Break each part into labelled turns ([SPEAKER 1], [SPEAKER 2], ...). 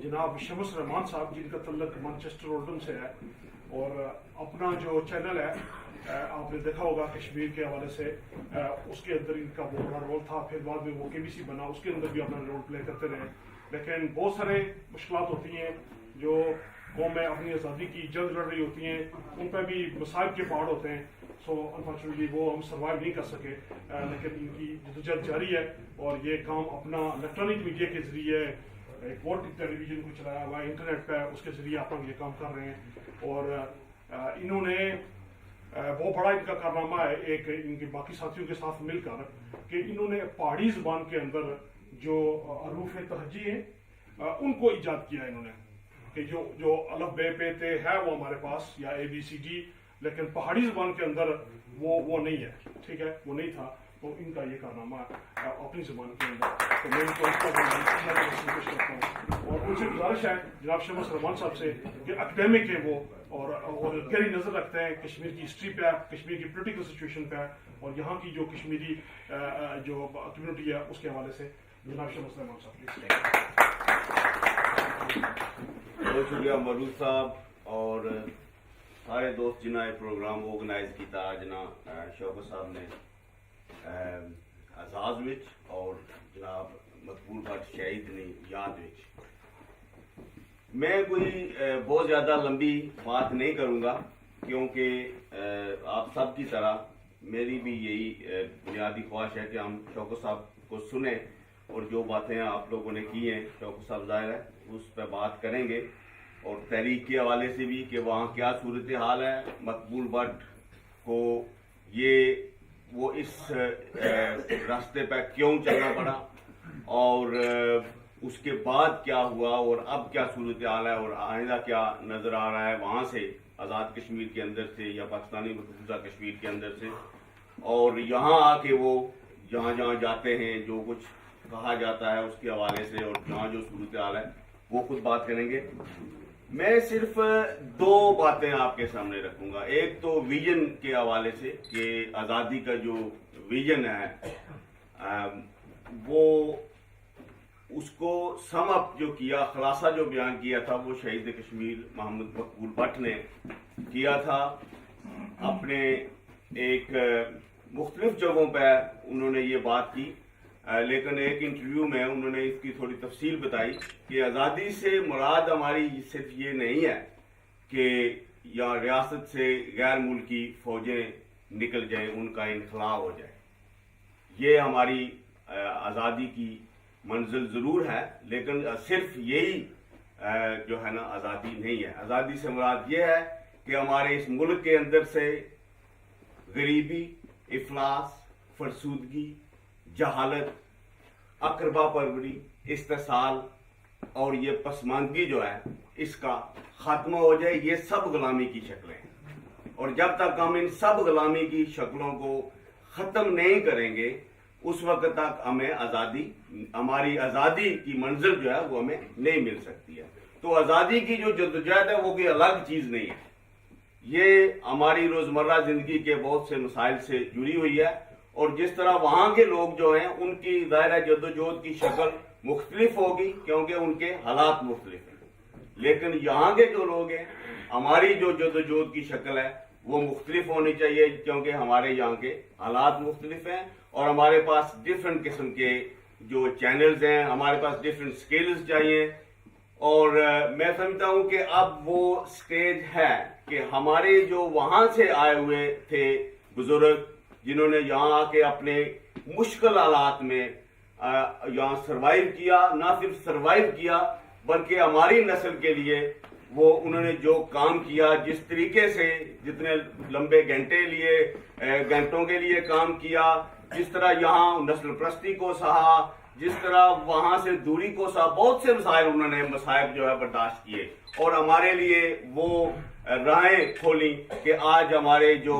[SPEAKER 1] जनाब शमस रहमान साहब जिनका तल्लक मैनचेस्टर ओल्डन से है और अपना जो चैनल है आपने देखा होगा कश्मीर के हवाले से उसके अंदर इनका बहुत बड़ा रोल था, फिर बाद में वो केबीसी बना, उसके अंदर भी अपना रोल प्ले करते रहे। लेकिन बहुत सारे मुश्किलात होती हैं जो कौमें अपनी आज़ादी की जंग लड़ रही होती हैं, उन पर भी मसाइब के पहाड़ होते हैं। सो अनफॉर्चुनेटली वो हम सर्वाइव नहीं कर सके, लेकिन इनकी जद्दोजहद जारी है और ये काम अपना इलेक्ट्रॉनिक मीडिया के ज़रिए एक वोट टेलीविज़न को चलाया हुआ है, इंटरनेट पर उसके ज़रिए अपना ये काम कर रहे हैं। और इन्होंने बहुत बड़ा इनका कारनामा है एक इनके बाकी साथियों के साथ मिलकर कि इन्होंने पहाड़ी ज़बान के अंदर जो अरूफ तहजी हैं उनको ईजाद किया इन्होंने कि जो अलफ बे पे ते है वो हमारे पास या ABCD, लेकिन पहाड़ी ज़बान के अंदर वो नहीं है, ठीक है, वो नहीं था। तो इनका ये कारनामा अपनी ज़बान के अंदर, तो मैं इनको पेश करता हूँ और उनसे गुजारिश है जनाब शमस रहमान साहब से कि एकेडमिक है वो और गहरी नज़र रखते हैं कश्मीर की हिस्ट्री पे, कश्मीर की पोलिटिकल सिचुएशन पे और यहाँ की जो कश्मीरी जो कम्युनिटी है उसके हवाले से। जनाब शमस रहमान साहब
[SPEAKER 2] बहुत शुक्रिया मरूद साहब और सारे दोस्त जिन्हें प्रोग्राम ऑर्गेनाइज किया जनाब शौकत साहब ने आजाद विच और जनाब मकबूल भट्ट शहीद ने याद विच। मैं कोई बहुत ज़्यादा लंबी बात नहीं करूँगा क्योंकि आप सब की तरह मेरी भी यही बुनियादी ख्वाहिश है कि हम शौकत साहब को सुने और जो बातें आप लोगों ने की हैं शौकत साहब ज़ाहिर है उस पर बात करेंगे और तहरीक के हवाले से भी कि वहाँ क्या सूरत हाल है, मकबूल भट्ट को वो इस रास्ते पर क्यों चलना पड़ा और उसके बाद क्या हुआ और अब क्या सूरत हाल है और आइंदा क्या नज़र आ रहा है वहाँ से आज़ाद कश्मीर के अंदर से या पाकिस्तानी मकबूजा कश्मीर के अंदर से, और यहाँ आके वो जहाँ जहाँ जाते हैं जो कुछ कहा जाता है उसके हवाले से और जहाँ जो सूरत हाल है वो खुद बात करेंगे। मैं सिर्फ दो बातें आपके सामने रखूंगा। एक तो विजन के हवाले से कि आज़ादी का जो विजन है वो उसको सम अप जो किया, खुलासा जो बयान किया था वो शहीद कश्मीर मोहम्मद मकबूल भट्ट ने किया था। अपने एक मुख्तलिफ जगहों पर उन्होंने ये बात की, लेकिन एक इंटरव्यू में उन्होंने इसकी थोड़ी तफसील बताई कि आज़ादी से मुराद हमारी सिर्फ ये नहीं है कि या रियासत से गैर मुल्की फौजें निकल जाएं, उनका इनखला हो जाए। ये हमारी आज़ादी की मंजिल ज़रूर है, लेकिन सिर्फ यही जो है ना आज़ादी नहीं है। आज़ादी से मुराद ये है कि हमारे इस मुल्क के अंदर से गरीबी, इफलास, फरसूदगी, जहालत, अकरबा परवरी, इस्तेसाल और ये पसमानदगी जो है इसका खात्मा हो जाए। ये सब गुलामी की शक्लें हैं और जब तक हम इन सब गुलामी की शक्लों को ख़त्म नहीं करेंगे उस वक्त तक हमें आज़ादी, हमारी आज़ादी की मंजिल जो है वो हमें नहीं मिल सकती है। तो आज़ादी की जो जद्दोजहद है वो कोई अलग चीज़ नहीं है, ये हमारी रोज़मर्रा ज़िंदगी के बहुत से मसाइल से जुड़ी हुई है और जिस तरह वहाँ के लोग जो हैं उनकी ज़ाहिर जद्दोजहद की शक्ल मुख्तलिफ होगी क्योंकि उनके हालात मुख्तलिफ हैं, लेकिन यहाँ के जो लोग हैं हमारी जो जद्दोजहद की शक्ल है वो मुख्तलिफ होनी चाहिए क्योंकि हमारे यहाँ के हालात मुख्तलिफ हैं और हमारे पास डिफरेंट किस्म के जो चैनल्स हैं, हमारे पास डिफरेंट स्किल्स चाहिए। और मैं समझता हूँ कि अब वो स्टेज है कि हमारे जो वहाँ से आए हुए थे बुजुर्ग जिन्होंने यहाँ आके अपने मुश्किल हालात में यहाँ सरवाइव किया, ना सिर्फ सरवाइव किया बल्कि हमारी नस्ल के लिए वो उन्होंने जो काम किया, जिस तरीके से जितने लंबे घंटों के लिए काम किया, जिस तरह यहाँ नस्ल प्रस्ती को सहा, जिस तरह वहाँ से दूरी को सहा, बहुत से मसाइब जो है बर्दाश्त किए और हमारे लिए वो राहें खोली कि आज हमारे जो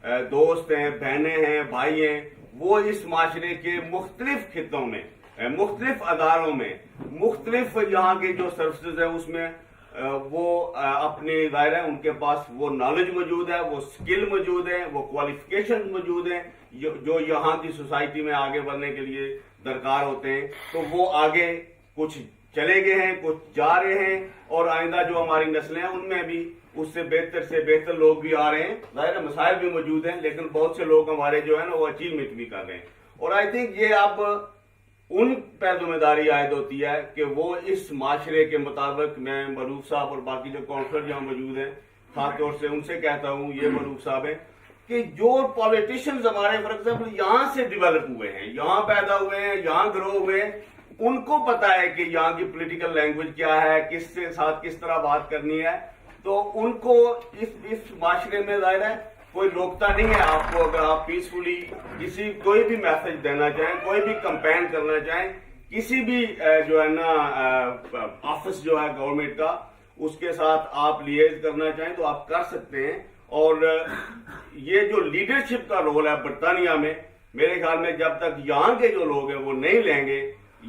[SPEAKER 2] दोस्त हैं, बहनें हैं, भाई हैं, वो इस माशरे के मुख्तलिफ खित्तों में, मुख्तलिफ अदारों में, मुख्तलिफ यहाँ के जो सर्विसेज है उसमें वो अपने ज़ाहिर है उनके पास वो नॉलेज मौजूद है, वो स्किल मौजूद है, वो क्वालिफिकेशन मौजूद है जो यहाँ की सोसाइटी में आगे बढ़ने के लिए दरकार होते हैं। तो वो आगे कुछ چلے گئے ہیں, کچھ جا رہے ہیں, اور آئندہ جو ہماری نسلیں ہیں ان میں بھی اس سے بہتر لوگ بھی آ رہے ہیں. ظاہر ہے مسائل بھی موجود ہیں, لیکن بہت سے لوگ ہمارے جو ہے نا وہ اچیومنٹ بھی کر رہے ہیں. اور آئی تھنک یہ اب ان پہ ذمہ داری عائد ہوتی ہے کہ وہ اس معاشرے کے مطابق, میں معروف صاحب اور باقی جو کونسلر جہاں موجود ہیں خاص طور سے ان سے کہتا ہوں, یہ معروف صاحب ہیں, کہ جو پالیٹیشینز ہمارے فار ایگزامپل یہاں سے ڈیولپ ہوئے ہیں, یہاں پیدا ہوئے ہیں, یہاں گرو ہوئے ہیں, ان کو پتا ہے کہ یہاں کی پولیٹیکل لینگویج کیا ہے, کس سے ساتھ کس طرح بات کرنی ہے. تو ان کو اس معاشرے میں ظاہر ہے کوئی روکتا نہیں ہے آپ کو. اگر آپ پیسفلی کوئی بھی میسج دینا چاہیں, کوئی بھی کمپین کرنا چاہیں, کسی بھی جو ہے نا آفس جو ہے گورنمنٹ کا, اس کے ساتھ آپ لیز کرنا چاہیں تو آپ کر سکتے ہیں. اور یہ جو لیڈرشپ کا رول ہے برطانیہ میں, میرے خیال میں جب تک یہاں کے جو لوگ ہیں وہ نہیں لیں گے,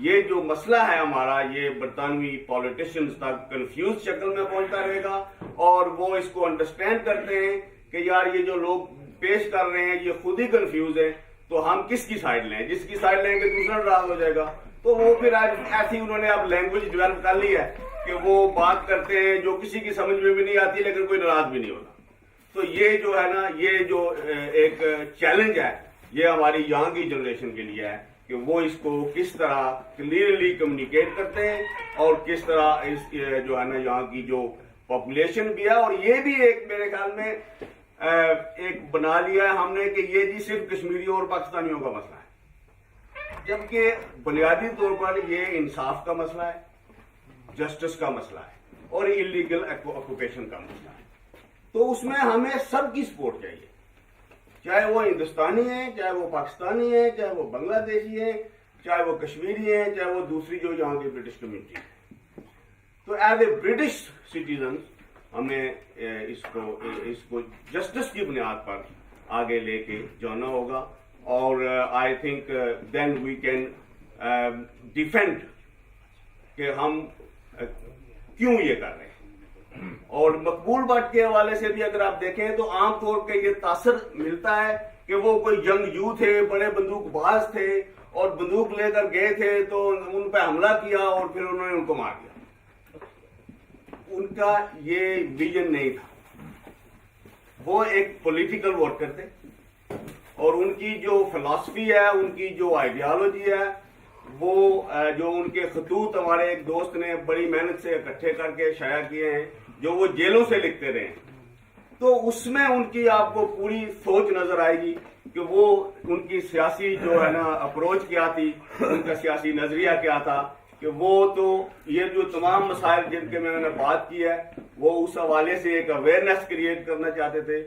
[SPEAKER 2] یہ جو مسئلہ ہے ہمارا, یہ برطانوی پولیٹیشنز تک کنفیوز شکل میں پہنچتا رہے گا. اور وہ اس کو انڈرسٹینڈ کرتے ہیں کہ یار یہ جو لوگ پیش کر رہے ہیں یہ خود ہی کنفیوز ہیں, تو ہم کس کی سائڈ لیں, جس کی سائڈ لیں گے دوسرا ناراض ہو جائے گا. تو وہ پھر ایسی انہوں نے اب لینگویج ڈیولپ کر لی ہے کہ وہ بات کرتے ہیں جو کسی کی سمجھ میں بھی نہیں آتی, لیکن کوئی ناراض بھی نہیں ہوتا. تو یہ جو ہے نا, یہ جو ایک چیلنج ہے, یہ ہماری یہاں کی جنریشن کے لیے ہے کہ وہ اس کو کس طرح کلیئرلی کمیونیکیٹ کرتے ہیں, اور کس طرح اس جو ہے نا یہاں کی جو پاپولیشن بھی ہے. اور یہ بھی ایک میرے خیال میں ایک بنا لیا ہے ہم نے کہ یہ جی صرف کشمیریوں اور پاکستانیوں کا مسئلہ ہے, جبکہ بنیادی طور پر یہ انصاف کا مسئلہ ہے, جسٹس کا مسئلہ ہے, اور انلیگل آکوپیشن کا مسئلہ ہے. تو اس میں ہمیں سب کی سپورٹ چاہیے, چاہے وہ ہندوستانی ہیں, چاہے وہ پاکستانی ہیں, چاہے وہ بنگلہ دیشی ہیں, چاہے وہ کشمیری ہیں, چاہے وہ دوسری جو یہاں کی برٹش کمیونٹی ہے. تو ایز اے برٹش سٹیزن ہمیں اس کو جسٹس کی بنیاد پر آگے لے کے جانا ہوگا. اور I think then we can defend کہ ہم کیوں یہ کر رہے ہیں. اور مقبول بٹ کے حوالے سے بھی اگر آپ دیکھیں تو عام طور پہ یہ تاثر ملتا ہے کہ وہ کوئی ینگ یو تھے, بڑے بندوق باز تھے, اور بندوق لے کر گئے تھے تو ان پہ حملہ کیا اور پھر انہوں نے ان کو مار دیا. ان کا یہ ویژن نہیں تھا, وہ ایک پولیٹیکل ورکر تھے, اور ان کی جو فلسفی ہے, ان کی جو آئیڈیالوجی ہے, وہ جو ان کے خطوط ہمارے ایک دوست نے بڑی محنت سے اکٹھے کر کے شائع کیے ہیں, جو وہ جیلوں سے لکھتے رہے, تو اس میں ان کی آپ کو پوری سوچ نظر آئے گی کہ وہ ان کی سیاسی جو ہے نا اپروچ کیا تھی, ان کا سیاسی نظریہ کیا تھا. کہ وہ تو یہ جو تمام مسائل جن کے میں نے بات کی ہے, وہ اس حوالے سے ایک اویئرنیس کریٹ کرنا چاہتے تھے,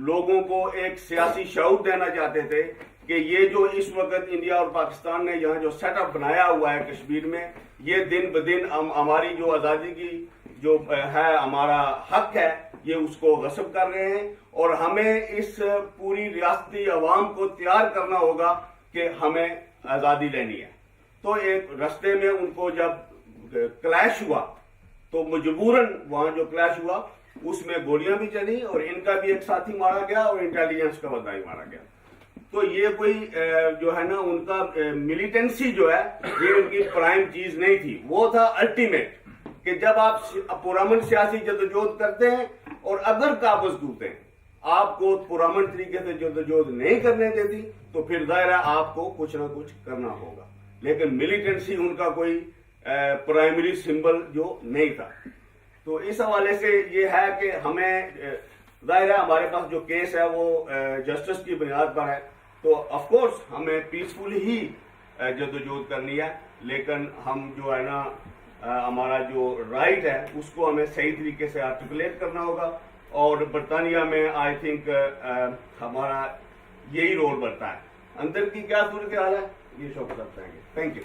[SPEAKER 2] لوگوں کو ایک سیاسی شعور دینا چاہتے تھے کہ یہ جو اس وقت انڈیا اور پاکستان نے یہاں جو سیٹ اپ بنایا ہوا ہے کشمیر میں, یہ دن بدن ہماری جو آزادی کی جو ہے ہمارا حق ہے, یہ اس کو غصب کر رہے ہیں. اور ہمیں اس پوری ریاستی عوام کو تیار کرنا ہوگا کہ ہمیں آزادی لینی ہے. تو ایک رستے میں ان کو جب کلیش ہوا تو مجبوراً وہاں جو کلیش ہوا اس میں گولیاں بھی چلی, اور ان کا بھی ایک ساتھی مارا گیا, اور انٹیلیجنس کا بندہ ہی مارا گیا. تو یہ کوئی جو ہے نا ان کا ملیٹنسی جو ہے یہ ان کی پرائم چیز نہیں تھی, وہ تھا الٹیمیٹ کہ جب آپ پرامن سیاسی جدوجہد کرتے ہیں اور اگر قابض ٹوٹتے ہیں, آپ کو پرامن طریقے سے جدوجہد نہیں کرنے دیتی, تو پھر ظاہر ہے آپ کو کچھ نہ کچھ کرنا ہوگا. لیکن ملیٹنسی ان کا کوئی پرائمری سمبل جو نہیں تھا. تو اس حوالے سے یہ ہے کہ ہمیں ظاہر ہے ہمارے پاس جو کیس ہے وہ جسٹس کی بنیاد پر ہے, تو آف کورس ہمیں پیسفلی ہی جدوجہد کرنی ہے, لیکن ہم جو ہے نا ہمارا جو رائٹ ہے اس کو ہمیں صحیح طریقے سے آرٹیکولیٹ کرنا ہوگا. اور برطانیہ میں آئی تھنک ہمارا یہی رول بنتا ہے. اندر کی کیا صورتحال ہے یہ شوق کرتے ہیں. Thank you.